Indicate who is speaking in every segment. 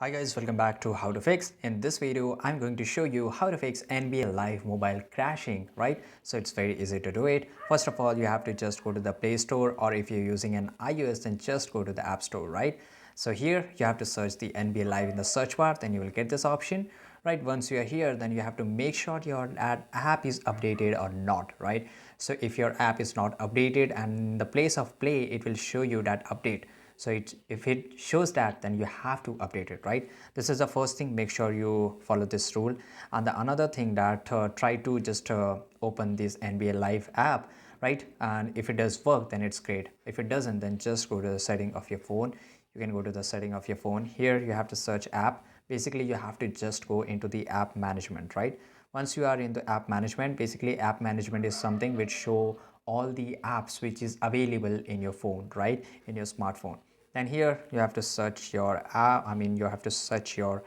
Speaker 1: Hi guys, welcome back to How to Fix. In this video, I'm going to show you how to fix NBA Live mobile crashing, right? So it's very easy to do it. First of all, you have to just go to the Play Store, or if you're using an iOS, then just go to the App Store, right? So here you have to search the NBA Live in the search bar, then you will get this option, right? Once you are here, then you have to make sure your app is updated or not, right? So if your app is not updated and in the place of play, it will show you that update. So if it shows that, then you have to update it, right? This is the first thing. Make sure you follow this rule. And the another thing that try to just open this NBA Live app, right? And if it does work, then it's great. If it doesn't, then just go to the setting of your phone. You can go to the setting of your phone. Here you have to search app. Basically you have to just go into the app management, right? Once you are in the app management, basically app management is something which show all the apps which is available in your phone, right, in your smartphone. And here you have to search your app, you have to search your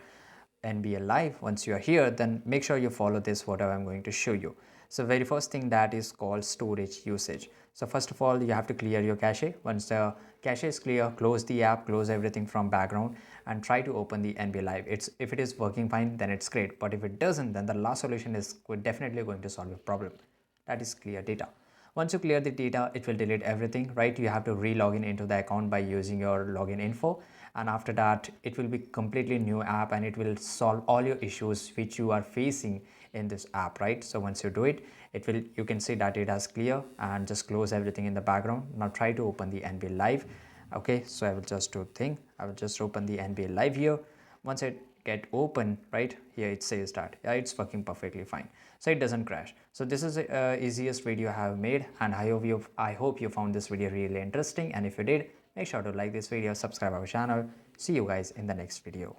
Speaker 1: NBA Live. Once you are here, then make sure you follow this whatever I'm going to show you. So very first thing, that is called storage usage. So first of all, you have to clear your cache. Once the cache is clear, close the app, close everything from background, and try to open the NBA Live. If it is working fine, then it's great, but if it doesn't, then the last solution is definitely going to solve your problem. That is clear data. Once you clear the data, it will delete everything, right? You have to re-login into the account by using your login info, and after that it will be completely new app and it will solve all your issues which you are facing in this app, right? So once you do it, you can see that it has clear, and just close everything in the background. Now try to open the NBA Live. Okay, so I will just do thing. I will just open the NBA Live here. Once it get open, right here it says that yeah, it's working perfectly fine, so it doesn't crash. So this is the easiest video I have made, and I hope you found this video really interesting, and if you did, make sure to like this video, subscribe our channel. See you guys in the next video.